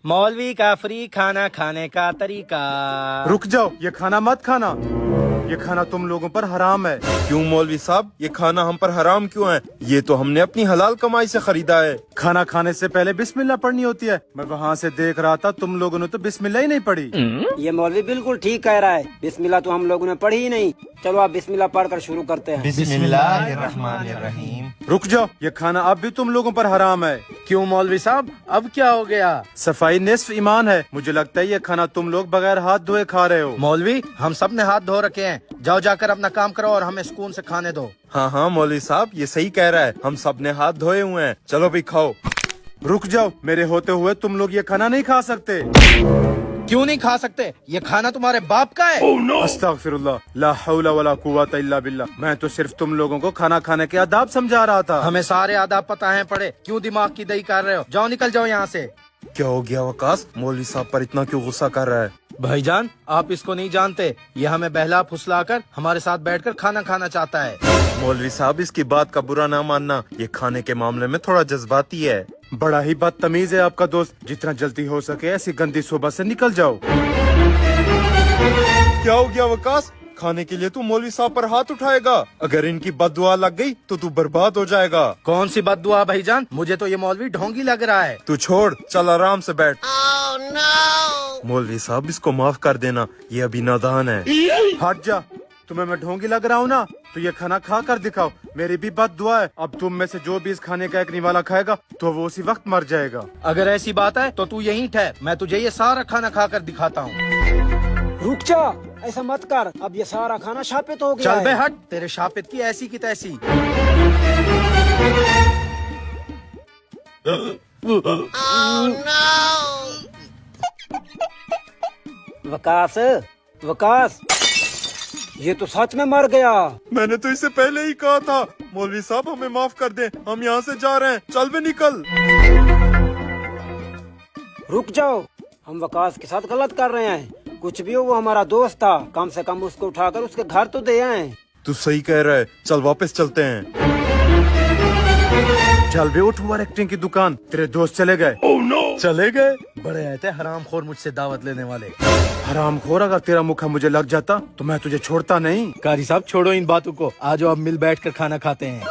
मौलवी का फ्री खाना खाने का तरीका। रुक जाओ, ये खाना मत खाना, ये खाना तुम लोगों पर हराम है। क्यों मौलवी साहब, ये खाना हम पर हराम क्यों है? ये तो हमने अपनी हलाल कमाई से खरीदा है। खाना खाने से पहले बिस्मिल्लाह पढ़नी होती है। मैं वहाँ से देख रहा था, तुम लोगों ने तो बिस्मिल्लाह ही नहीं पढ़ी। ये मौलवी बिल्कुल ठीक कह रहा है, बिस्मिल्लाह तो हम लोगों ने पढ़ी ही नहीं। चलो आप बिस्मिल्लाह पढ़कर शुरू करते हैं। बिस्मिल्लाहिर्रहमानिर्रहीम। रुक जाओ, ये खाना अब भी तुम लोगों पर हराम है। क्यों मौलवी साहब, अब क्या हो गया? सफाई निस्फ ईमान है। मुझे लगता है ये खाना तुम लोग बगैर हाथ धोए खा रहे हो। मौलवी, हम सब ने हाथ धो रखे हैं। जाओ जाकर अपना काम करो और हमें सुकून से खाने दो। हाँ हाँ मौलवी साहब, ये सही कह रहा है, हम सब ने हाथ धोए हुए हैं। चलो भी खाओ। रुक जाओ, मेरे होते हुए तुम लोग ये खाना नहीं खा सकते। क्यों नहीं खा सकते? ये खाना तुम्हारे बाप का है। अस्तगफिरुल्लाह, ला हौला वला कुव्वता इल्ला बिल्लाह। मैं तो सिर्फ तुम लोगों को खाना खाने के आदाब समझा रहा था। हमें सारे आदाब पता है पड़े, क्यों दिमाग की दही कर रहे हो? जाओ निकल जाओ यहाँ से। क्या हो गया वकास, मौलवी साहब पर इतना क्यों गुस्सा कर रहा है? भाईजान, आप इसको नहीं जानते, ये हमें बहला फुसला कर हमारे साथ बैठकर खाना खाना चाहता है। मौलवी साहब, इसकी बात का बुरा ना मानना, ये खाने के मामले में थोड़ा जज्बाती है। बड़ा ही बदतमीज है आपका दोस्त। जितना जल्दी हो सके ऐसी गंदी सुबह से निकल जाओ। क्या हो गया वकास, खाने के लिए तू मौलवी साहब पर हाथ उठाएगा? अगर इनकी बददुआ लग गई तो तू बर्बाद हो जाएगा। कौन सी बददुआ भाईजान? मुझे तो ये मौलवी ढोंगी लग रहा है। तू छोड़, चल आराम से बैठ। मौलवी साहब, इसको माफ कर देना, ये अभी नादान है। हट जा, तुम्हें मैं ढोंगी लग रहा हूँ ना? तो ये खाना खा कर दिखाओ, मेरी भी बद दुआ है। अब तुम में से जो भी इस खाने का एक निवाला खाएगा तो वो उसी वक्त मर जाएगा। अगर ऐसी बात है तो तू यहीं ठहर, मैं तुझे ये सारा खाना खा कर दिखाता हूँ। रुक जा, ऐसा मत कर, अब ये सारा खाना शापित हो गया चल बे है। हट, तेरे शापित की ऐसी की तैसी। वकास, वकास, ये तो सच में मर गया। मैंने तो इसे पहले ही कहा था। मौलवी साहब, हमें माफ कर दे, हम यहाँ से जा रहे हैं। चल बे निकल। रुक जाओ, हम वकास के साथ गलत कर रहे हैं। कुछ भी हो, वो हमारा दोस्त था, कम से कम उसको उठाकर उसके घर तो दे आए। तू सही कह रहा है, चल वापस चलते हैं। चल बे, उठ, ओवर एक्टिंग की दुकान। तेरे दोस्त चले गए। चले गए? बड़े आए थे हरामखोर मुझसे दावत लेने वाले। हरामखोर, अगर तेरा मुखा मुझे लग जाता तो मैं तुझे छोड़ता नहीं। कारी साहब, छोड़ो इन बातों को, आज अब मिल बैठ कर खाना खाते हैं।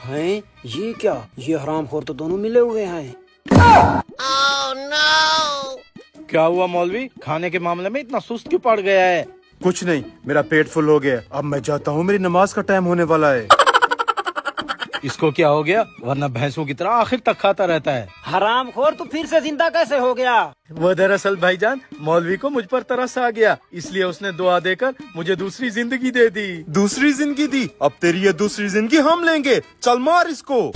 हैं? ये क्या? ये हरामखोर तो दोनों मिले हुए हैं। क्या हुआ मौलवी, खाने के मामले में इतना सुस्त क्यों पड़ गया है? कुछ नहीं, मेरा पेट फुल हो गया। अब मैं जाता हूँ, मेरी नमाज का टाइम होने वाला है। इसको क्या हो गया? वरना भैंसों की तरह आखिर तक खाता रहता है। हरामखोर तो फिर से जिंदा कैसे हो गया? वो दरअसल भाईजान, मौलवी को मुझ पर तरस आ गया, इसलिए उसने दुआ देकर मुझे दूसरी जिंदगी दे दी। दूसरी जिंदगी दी? अब तेरी ये दूसरी जिंदगी हम लेंगे। चल मार इसको।